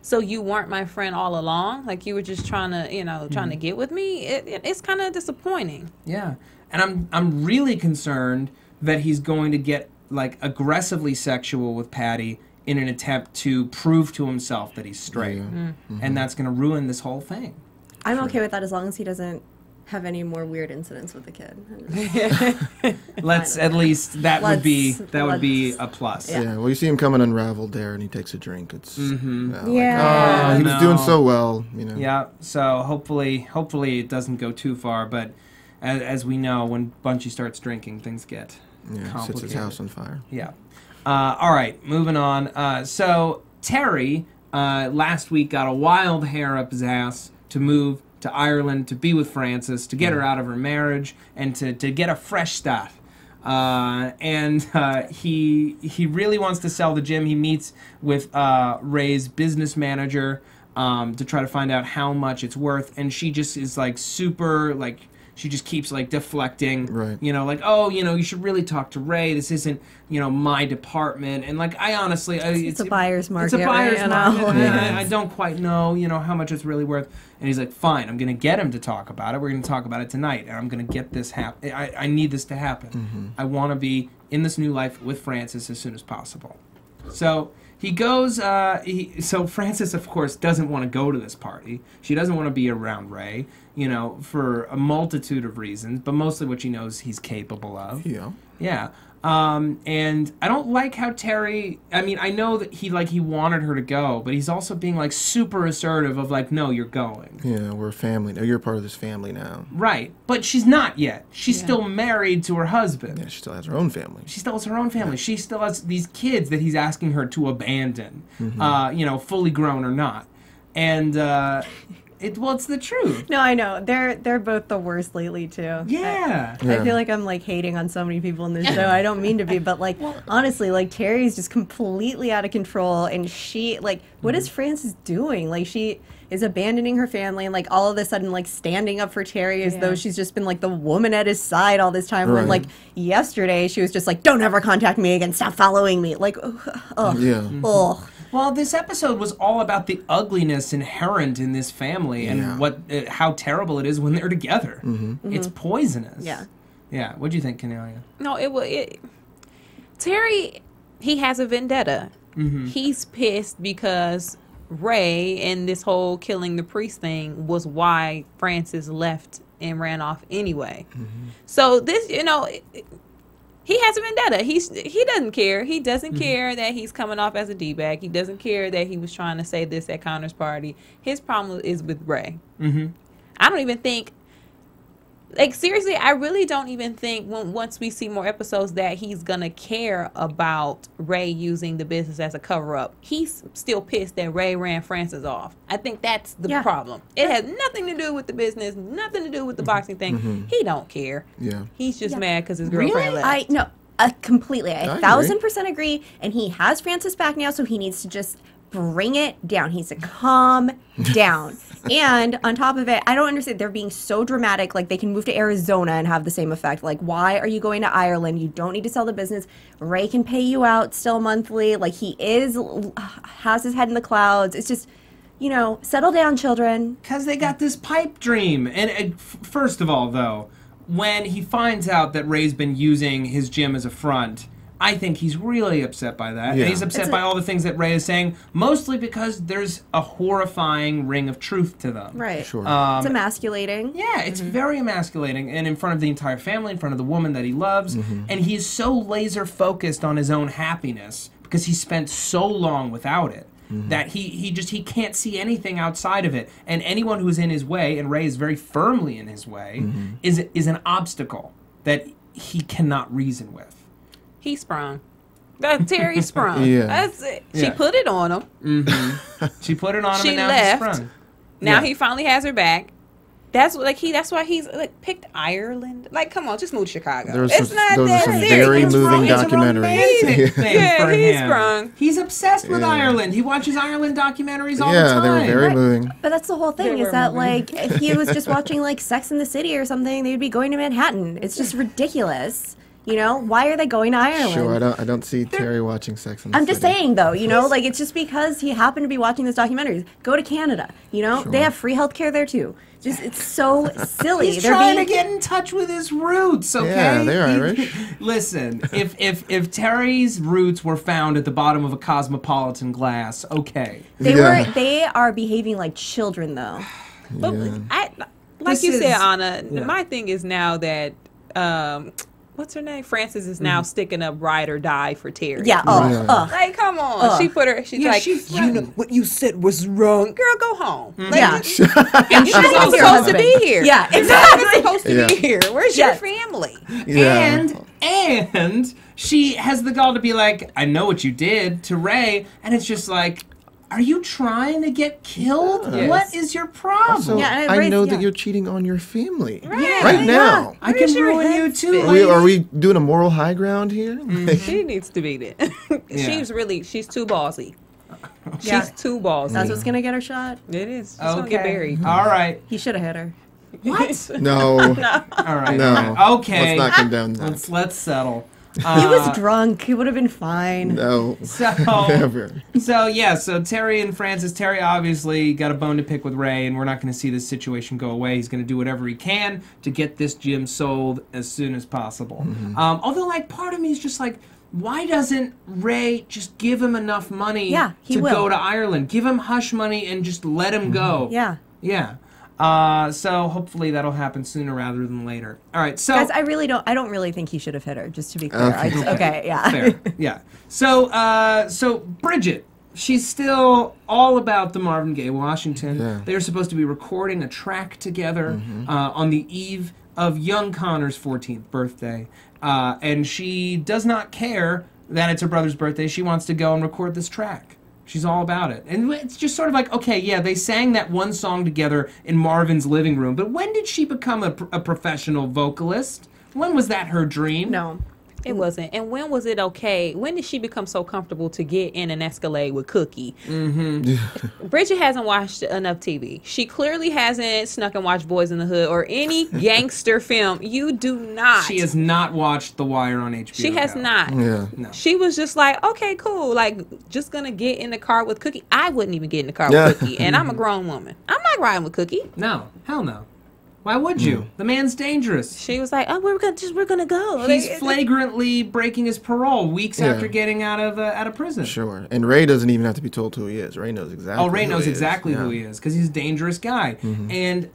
so you weren't my friend all along, like you were just trying to get with me. It's kind of disappointing. Yeah. And I'm really concerned that he's going to get like aggressively sexual with Patty in an attempt to prove to himself that he's straight. And that's going to ruin this whole thing. I'm okay with that as long as he doesn't have any more weird incidents with the kid. Let's at least that would be a plus. Yeah. Well, you see him coming unraveled there, and he takes a drink. It's Yeah. he was doing so well, you know. Yeah. So hopefully it doesn't go too far. But as we know, when Bunchy starts drinking, things get complicated. Sets his house on fire. Yeah. All right. Moving on. So Terry last week got a wild hair up his ass to move to Ireland to be with Frances, to get her out of her marriage, and to get a fresh start. He really wants to sell the gym. He meets with Ray's business manager to try to find out how much it's worth, and she just is like super like. She just keeps like deflecting, you know, like, oh, you know, you should really talk to Ray. This isn't, you know, my department. And like, I honestly, it's a buyer's market. It's a buyer's market. Yeah. I don't quite know, you know, how much it's really worth. And he's like, fine, I'm going to get him to talk about it. We're going to talk about it tonight, and I'm going to get this happen. I need this to happen. I want to be in this new life with Frances as soon as possible. So he goes. So Frances, of course, doesn't want to go to this party. She doesn't want to be around Ray, you know, for a multitude of reasons, but mostly what she knows he's capable of. Yeah. Yeah. And I don't like how Terry, I mean, I know that he wanted her to go, but he's also being like super assertive of like, no, you're going. Yeah, we're a family now. You're a part of this family now. Right. But she's not yet. She's still married to her husband. Yeah, she still has her own family. She still has her own family. She still has these kids that he's asking her to abandon, you know, fully grown or not. And, it's the truth. No, I know. They're both the worst lately too. Yeah. I feel like I'm like hating on so many people in this show. I don't mean to be, but like honestly, like Terry's just completely out of control, and she like, what is Frances doing? Like she is abandoning her family and like all of a sudden like standing up for Terry as though she's just been like the woman at his side all this time. When like yesterday she was just like, don't ever contact me again, stop following me. Like, ugh. Well, this episode was all about the ugliness inherent in this family and how terrible it is when they're together. It's poisonous. Yeah. Yeah. What do you think, Kennelia? No, Terry, he has a vendetta. He's pissed because Ray and this whole killing the priest thing was why Frances left and ran off anyway. So this, you know, he has a vendetta. He doesn't care. He doesn't care that he's coming off as a D-bag. He doesn't care that he was trying to say this at Connor's party. His problem is with Ray. I don't even think, like, seriously, I really don't even think once we see more episodes that he's going to care about Ray using the business as a cover-up. He's still pissed that Ray ran Frances off. I think that's the problem. It has nothing to do with the business, nothing to do with the boxing thing. He don't care. Yeah. He's just mad because his girlfriend left. Completely. I 1,000% agree. And he has Frances back now, so he needs to just bring it down. He needs to calm down. And on top of it, I don't understand. They're being so dramatic. Like, they can move to Arizona and have the same effect. Like, why are you going to Ireland? You don't need to sell the business. Ray can pay you out still monthly. Like, he has his head in the clouds. It's just, you know, settle down, children. Because they got this pipe dream. And first of all, though, when he finds out that Ray's been using his gym as a front, I think he's really upset by that. Yeah. And he's upset by all the things that Ray is saying, mostly because there's a horrifying ring of truth to them. Right. Sure. It's emasculating. Yeah, it's very emasculating, and in front of the entire family, in front of the woman that he loves, and he's so laser focused on his own happiness because he spent so long without it that he can't see anything outside of it, and anyone who's in his way, and Ray is very firmly in his way, is an obstacle that he cannot reason with. He sprung. Terry sprung. Yeah. That's it. She put it on him. She put it on him, She and now left. he's sprung. Now he finally has her back. That's why he's like picked Ireland. Like, come on, just move to Chicago. Those It's are not some that very serious. moving It's a documentaries. romantic thing Yeah, for he's him. sprung. He's obsessed with Yeah. Ireland. He watches Ireland documentaries all the Yeah, time. they were very moving. But that's the whole thing, They is were that, moving. like, if he was just watching, like, Sex in the City or something, they'd be going to Manhattan. It's just ridiculous. You know, why are they going to Ireland? Sure, I don't see Terry watching Sex and the I'm just City. saying, though, you know, like, it's just because he happened to be watching this documentary. Go to Canada, you know? Sure. They have free healthcare there, too. Just, it's so silly. He's trying to get in touch with his roots, okay? Yeah, they're Irish. Listen, if Terry's roots were found at the bottom of a cosmopolitan glass, okay. They are behaving like children, though. But like you said, Anna, my thing is now that what's her name? Frances is now sticking up ride or die for Terry. Yeah. Like, come on. She's like, you know what you said was wrong. Girl, go home. Like, Yeah. and you're not even supposed to be here. Yeah, You're not even supposed to be here. Where's your Yes. family? Yeah. And she has the gall to be like, I know what you did to Ray, and it's just like, are you trying to get killed? Yes. What is your problem? So Yeah, and I know yeah. that you're cheating on your family Right. right now. I Where's can your ruin you head too. fit? Are we doing a moral high ground here? She needs to be there. She's too ballsy. Yeah. She's too ballsy. That's what's going to get her shot. It is. She's gonna get buried. All right. He should have hit her. What? No. All right. No. All right. Okay. Let's not condemn that. Let's settle. He was drunk. He would have been fine. No. So, Never. so Terry and Francis. Terry obviously got a bone to pick with Ray, and we're not going to see this situation go away. He's going to do whatever he can to get this gym sold as soon as possible. Although, like, part of me is just like, why doesn't Ray just give him enough money he to will. go to Ireland? Give him hush money and just let him go. Yeah. Yeah. So hopefully that'll happen sooner rather than later. All right. So Guys, I don't really think he should have hit her, just to be clear. Okay. Yeah. fair. Yeah. So Bridget, she's still all about the Marvin Gaye Washington. Yeah. They're supposed to be recording a track together on the eve of young Connor's 14th birthday. And she does not care that it's her brother's birthday. She wants to go and record this track. She's all about it. And it's just sort of like, okay, yeah, they sang that one song together in Marvin's living room, but when did she become a professional vocalist? When was that her dream? No. It wasn't. And when was it okay? When did she become so comfortable to get in an Escalade with Cookie? Bridget hasn't watched enough TV. She clearly hasn't snuck and watched Boys in the Hood or any gangster film. You do not. She has not watched The Wire on HBO. She has not. Yeah. No. She was just like, okay, cool. Like, just gonna get in the car with Cookie. I wouldn't even get in the car with Cookie. And I'm a grown woman. I'm not riding with Cookie. No. Hell no. Why would you? The man's dangerous. She was like, oh, we're gonna go. He's Like, flagrantly breaking his parole weeks after getting out of prison. Sure. And Ray doesn't even have to be told who he is. Ray knows exactly. Oh, Ray who knows he exactly is. who he is because he's a dangerous guy. And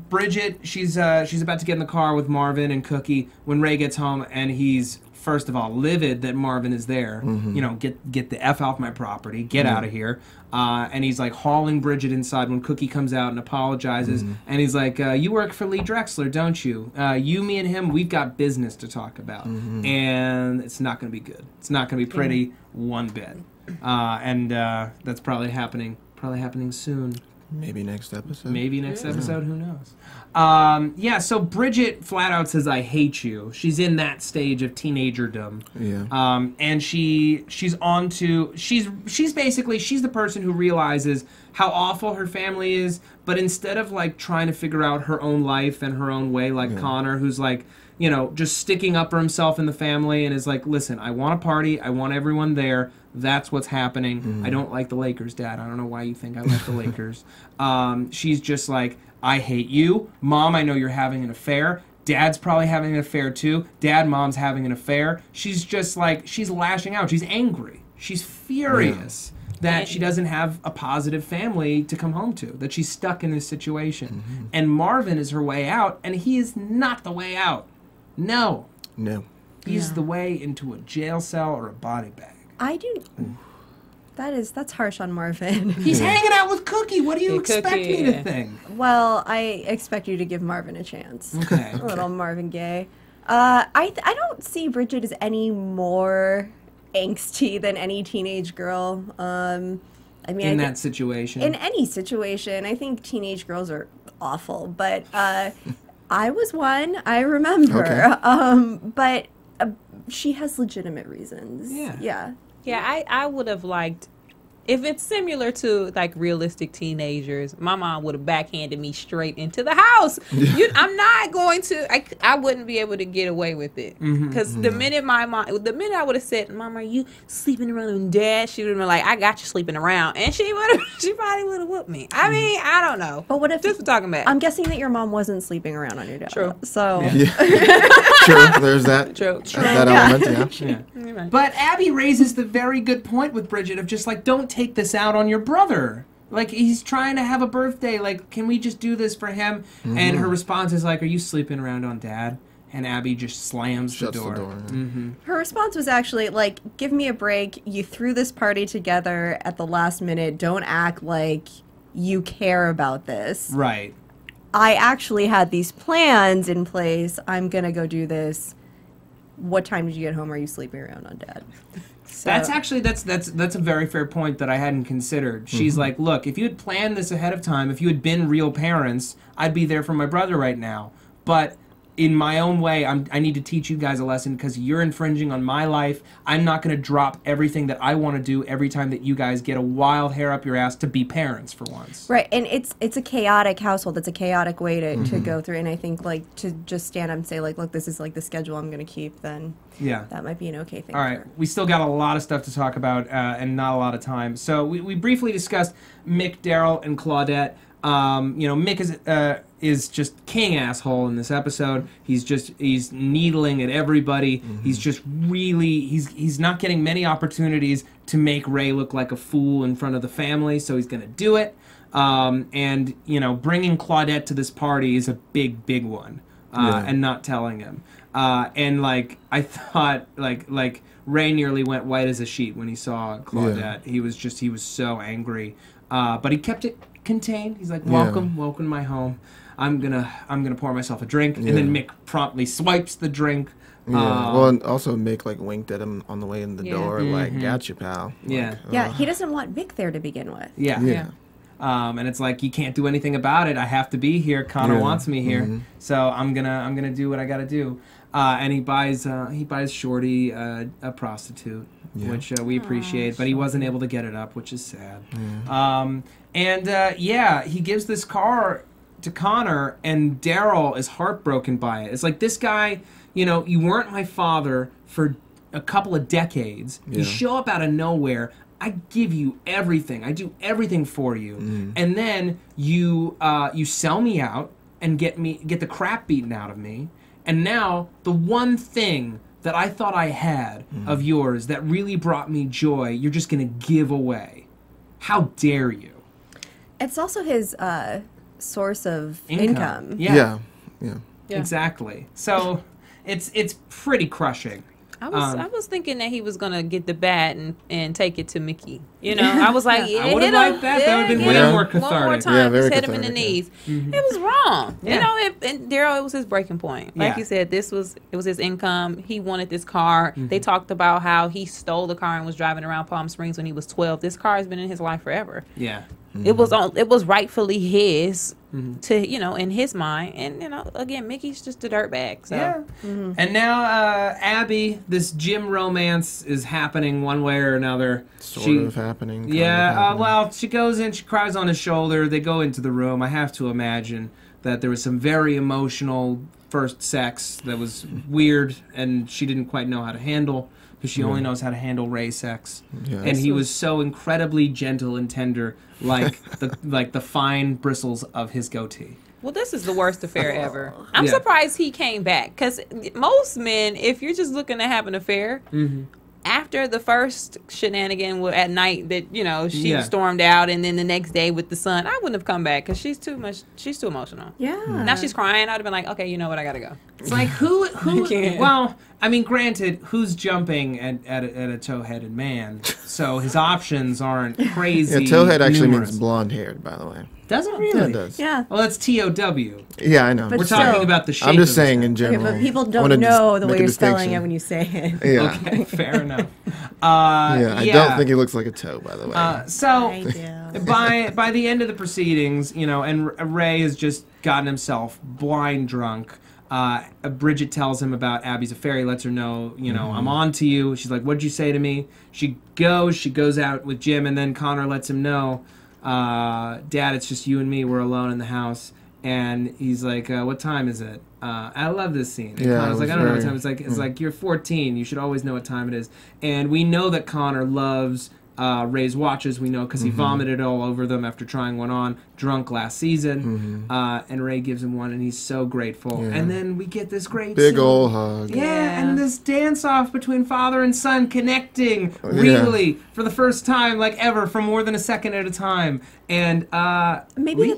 Bridget, she's about to get in the car with Marvin and Cookie when Ray gets home, and he's first of all livid that Marvin is there. Get the F off my property, get out of here. And he's like hauling Bridget inside when Cookie comes out and apologizes. And he's like, you work for Lee Drexler, don't you? You, me, and him, we've got business to talk about. And it's not going to be good. It's not going to be pretty one bit. And that's probably happening soon. Maybe next episode. Maybe next episode, who knows? So Bridget flat out says, I hate you. She's in that stage of teenagerdom. Yeah. And she's the person who realizes how awful her family is, but instead of like trying to figure out her own life and her own way, like Connor, who's like, just sticking up for himself in the family and is like, listen, I want a party, I want everyone there. That's what's happening. I don't like the Lakers, Dad. I don't know why you think I like the Lakers. She's just like, I hate you. Mom, I know you're having an affair. Dad's probably having an affair too. Dad, Mom's having an affair. She's just like, she's lashing out. She's angry. She's furious that she doesn't have a positive family to come home to, that she's stuck in this situation. And Marvin is her way out, and he is not the way out. No. He's the way into a jail cell or a body bag. I do. That's harsh on Marvin. He's hanging out with Cookie. What do you expect me to think? Well, I expect you to give Marvin a chance. Okay. A little Marvin Gaye. I don't see Bridget as any more angsty than any teenage girl. I mean, in that situation. In any situation, I think teenage girls are awful. But I was one. I remember. Okay. But she has legitimate reasons. Yeah. Yeah. Yeah, I would have liked if it's similar to like realistic teenagers, my mom would have backhanded me straight into the house. I'm not going to. I wouldn't be able to get away with it because the minute I would have said, "Mom, are you sleeping around on Dad?" She would have been like, "I got you sleeping around," and she probably would have whooped me. I mean, I don't know. But what if just for talking about? I'm guessing that your mom wasn't sleeping around on your dad. True. So True. There's that. True. That element. Yeah. But Abby raises the very good point with Bridget of just like, don't take this out on your brother. Like, he's trying to have a birthday. Like, can we just do this for him? And her response is like, are you sleeping around on Dad? And Abby just slams the door. Her response was actually like, give me a break. You threw this party together at the last minute. Don't act like you care about this. Right. I actually had these plans in place. I'm going to go do this. What time did you get home? Are you sleeping around on Dad? So. That's actually that's a very fair point that I hadn't considered. She's like, look, if you had planned this ahead of time, if you had been real parents, I'd be there for my brother right now. But in my own way, I need to teach you guys a lesson because you're infringing on my life. I'm not going to drop everything that I want to do every time that you guys get a wild hair up your ass to be parents for once. Right, and it's a chaotic household. It's a chaotic way to go through. And I think like to just stand up and say like, look, this is like the schedule I'm going to keep. Then that might be an okay thing. All right, we still got a lot of stuff to talk about and not a lot of time. So we briefly discussed Mick, Daryl, and Claudette. Mick is just king asshole in this episode. He's needling at everybody. He's just really he's not getting many opportunities to make Ray look like a fool in front of the family, so he's gonna do it. And bringing Claudette to this party is a big one, and not telling him. And like I thought, like Ray nearly went white as a sheet when he saw Claudette. Yeah. He was so angry, but he kept it contained. He's like, welcome to my home. I'm gonna pour myself a drink, and then Mick promptly swipes the drink. Well, and also Mick like winked at him on the way in the door, like, "Gotcha, pal." Like, he doesn't want Mick there to begin with. And it's like, you can't do anything about it. I have to be here. Connor wants me here, so I'm gonna do what I gotta do. And he buys Shorty a prostitute, which we appreciate, but he wasn't able to get it up, which is sad. He gives this car to Connor, and Daryl is heartbroken by it. It's like, this guy, you weren't my father for a couple of decades. You show up out of nowhere. I give you everything. I do everything for you, and then you sell me out and get the crap beaten out of me. And now the one thing that I thought I had of yours that really brought me joy, you're just gonna give away. How dare you? It's also his source of income. Yeah. Exactly. So it's pretty crushing. I was thinking that he was gonna get the bat and take it to Mickey. I was like, I would have liked that. That would have been way more cathartic. One more time, very just hit him in the knees. It was wrong. And Daryl, it was his breaking point. Like you said, it was his income. He wanted this car. They talked about how he stole the car and was driving around Palm Springs when he was 12. This car has been in his life forever. Yeah. It was rightfully his to in his mind, and again, Mickey's just a dirtbag. So. And now Abby, this gym romance is happening one way or another. Sort of happening. Well, she goes in, she cries on his shoulder. They go into the room. I have to imagine that there was some very emotional first sex that was weird, and she didn't quite know how to handle. Because she only knows how to handle Ray sex, and he was so incredibly gentle and tender, like the fine bristles of his goatee. Well, this is the worst affair ever. I'm surprised he came back, because most men, if you're just looking to have an affair, after the first shenanigan at night that she stormed out, and then the next day with the son, I wouldn't have come back because she's too emotional. Now she's crying. I'd have been like, okay, you know what, I gotta go. It's like who well, I mean, granted, who's jumping at a tow-headed man, so his options aren't crazy. Towhead actually means blonde-haired, by the way. Does it really? Yeah, it does. Yeah. Well, that's TOW. Yeah, I know. But We're talking about the shape. I'm just of saying it. in general. Okay, but people don't know the way you're spelling it when you say it. Yeah. Okay, fair enough. I don't think he looks like a toe, by the way. So I do. by the end of the proceedings, and Ray has just gotten himself blind drunk. Bridget tells him about Abby's affair. He lets her know, I'm on to you. She's like, what'd you say to me? She goes out with Jim, and then Connor lets him know, Dad, it's just you and me. We're alone in the house. And he's like, what time is it? I love this scene. And Connor's like, I don't know what time. It's like, you're 14. You should always know what time it is. And we know that Connor loves Ray's watches. We know because he vomited all over them after trying one on drunk last season. And Ray gives him one, and he's so grateful. And then we get this great big scene. old hug. Yeah, and this dance-off between father and son connecting really for the first time, like ever, for more than a second at a time. And maybe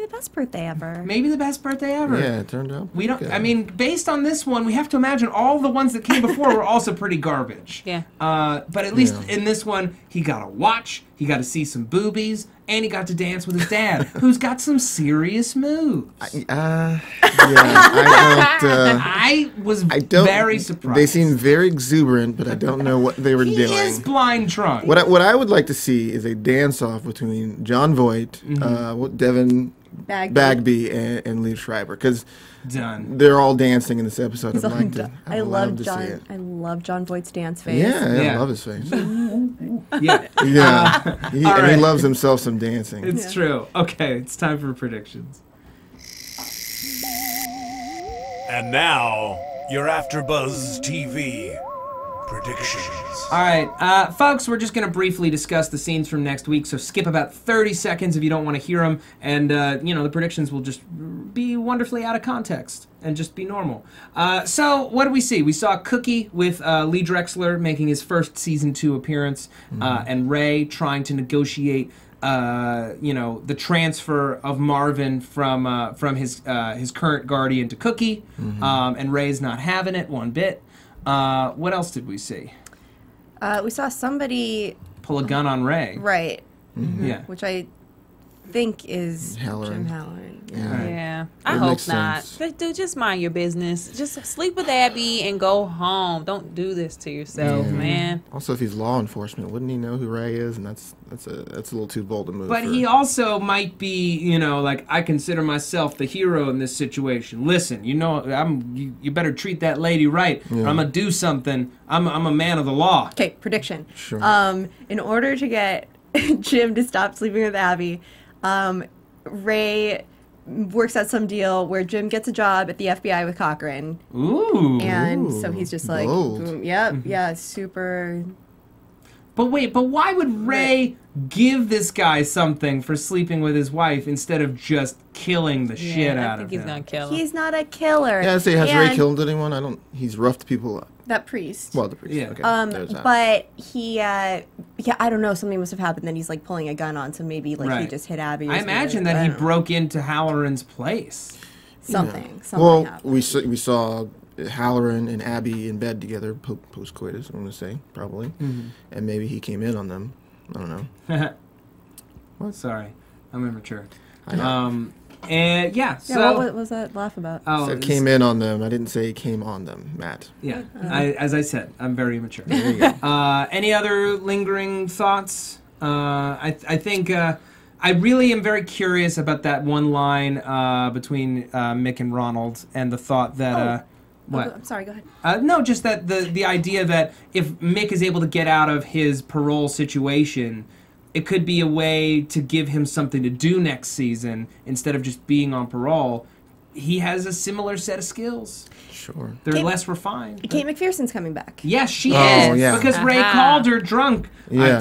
the best birthday ever. Maybe the best birthday ever. Yeah, it turned out. We don't. good. I mean, based on this one, we have to imagine all the ones that came before were also pretty garbage. Yeah. But at least in this one, he got a watch, he got to see some boobies, and he got to dance with his dad, who's got some serious moves. I was very surprised. They seem very exuberant, but I don't know what they were he doing. is blind drunk. What I would like to see is a dance-off between Jon Voight, Devin Bagby, and Liev Schreiber, because Done. they're all dancing in this episode. He's all I'd done. I'd love to see it. I love Jon Voight's dance face. Yeah, I Yeah. love his face. Yeah, Yeah, he all right. loves himself some dancing. it's true. Okay, it's time for predictions. And now, your AFTERBUZZ TV predictions. All right, folks, we're just going to briefly discuss the scenes from next week, so skip about 30 seconds if you don't want to hear them, and, the predictions will just be wonderfully out of context and just be normal. So, what did we see? We saw Cookie with Lee Drexler making his first Season 2 appearance, and Ray trying to negotiate the transfer of Marvin from his current guardian to Cookie, and Ray's not having it one bit. What else did we see? We saw somebody Pull a gun on Ray. right, Yeah. which I think is Halloran. Jim Halloran. Yeah, I It hope makes not. sense. But dude, just mind your business. Just sleep with Abby and go home. Don't do this to yourself, man. Also, if he's law enforcement, wouldn't he know who Ray is? And that's a little too bold a move. But for- he also might be, I consider myself the hero in this situation. Listen, you better treat that lady right, or I'm gonna do something. I'm a man of the law. Okay, prediction. Sure. In order to get Jim to stop sleeping with Abby, Ray works out some deal where Jim gets a job at the FBI with Cochran. Ooh. And so he's just like, bold. boom, yep, yeah, super. But why would Ray give this guy something for sleeping with his wife instead of just killing the shit I out think of he's him? gonna kill him. He's not a killer. Yeah, I'd say, has Ray And killed anyone? He's roughed people up. that priest? Well, the priest. Yeah. Okay, there's that. But he, I don't know, something must have happened. Then he's like pulling a gun on, so maybe he Right. just hit Abby. Or I something. imagine I that he don't know. broke into Halloran's place. something. Well, happened. we saw Halloran and Abby in bed together post-coitus, I'm going to say, probably. And maybe he came in on them. I don't know. What? Sorry, I'm immature. I know. And Yeah, so what was that laugh about? oh, So it's- came in on them. I didn't say came on them, Matt. yeah. As I said, I'm very immature. There you go. Any other lingering thoughts? I think I really am very curious about that one line between Mick and Ronald, and the thought that what? I'm sorry, go ahead. No, just that the idea that if Mick is able to get out of his parole situation, it could be a way to give him something to do next season instead of just being on parole. He has a similar set of skills. Sure. They're Kate- less refined. but- Kate McPherson's coming back. Yes, she Oh, is. yeah. Because Ray Uh-huh. called her drunk. Yeah.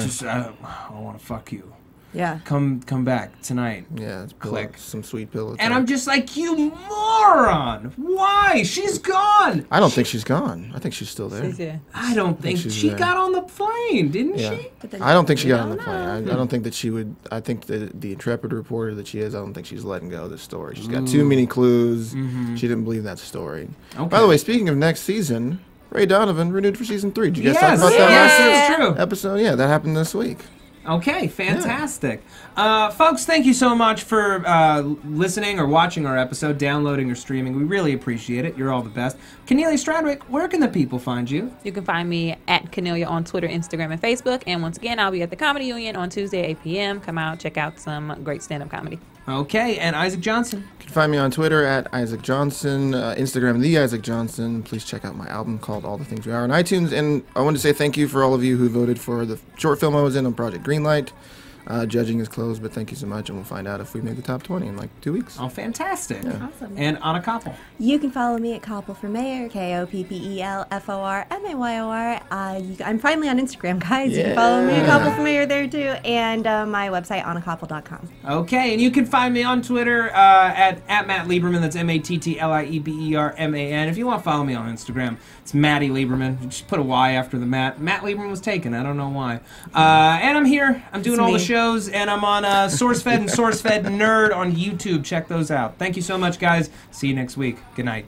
I want to fuck you. Yeah. Come back tonight. Yeah, it's Click. some sweet pillow. And talk. I'm just like, you moron! Why? She's gone! I don't think she's gone. I think she's still there. Yeah. I don't think she's she there. got on the plane, didn't Yeah. she? But then I don't think she got on the don't plane. I don't think that she would. I think that the intrepid reporter that she is, I don't think she's letting go of this story. She's got too many clues. She didn't believe that story. Okay. By the way, speaking of next season, Ray Donovan renewed for season 3. Did you guys Yes, talk about that yes, last it's true. episode? Yeah, that happened this week. Okay, fantastic. Folks, thank you so much for listening or watching our episode, downloading or streaming. We really appreciate it. You're all the best. Kennelia Stradwick, where can the people find you? You can find me at Kennelia on Twitter, Instagram, and Facebook. And once again, I'll be at the Comedy Union on Tuesday, 8 p.m. Come out, check out some great stand-up comedy. Okay, and Isaac Johnson. You can find me on Twitter at Isaac Johnson, Instagram The Isaac Johnson. Please check out my album called All the Things We Are on iTunes. And I want to say thank you for all of you who voted for the short film I was in on Project Greenlight. Judging is closed, but thank you so much, and we'll find out if we made the top 20 in like 2 weeks. Oh, fantastic. Yeah. Awesome. And Anna Koppel. You can follow me at Koppel for Mayor, KOPPELFORMAYOR. I'm finally on Instagram, guys. You can follow me at Koppel for Mayor there too, and my website, annakoppel.com. Okay, and you can find me on Twitter at Matt Lieberman. That's MATTLIEBERMAN. If you want to follow me on Instagram, it's Matty Lieberman. You just put a Y after the Matt. Matt Lieberman was taken. I don't know why. And I'm here. I'm doing all the shows, and I'm on SourceFed and SourceFed Nerd on YouTube. Check those out. Thank you so much, guys. See you next week. Good night.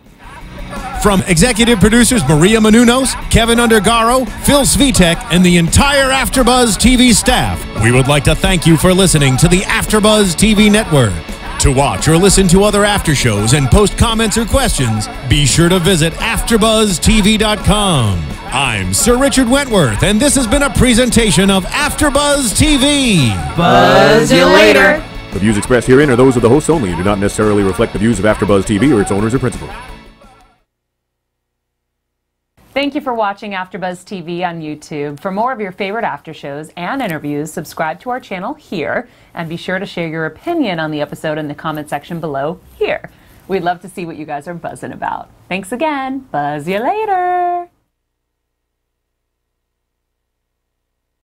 From executive producers Maria Menounos, Kevin Undergaro, Phil Svitek, and the entire AfterBuzz TV staff, we would like to thank you for listening to the AfterBuzz TV network. To watch or listen to other after shows and post comments or questions, be sure to visit AfterBuzzTV.com. I'm Sir Richard Wentworth, and this has been a presentation of AfterBuzz TV. Buzz you later. The views expressed herein are those of the hosts only and do not necessarily reflect the views of AfterBuzz TV or its owners or principals. Thank you for watching AfterBuzz TV on YouTube. For more of your favorite after shows and interviews, subscribe to our channel here, and be sure to share your opinion on the episode in the comment section below here. We'd love to see what you guys are buzzing about. Thanks again. Buzz you later.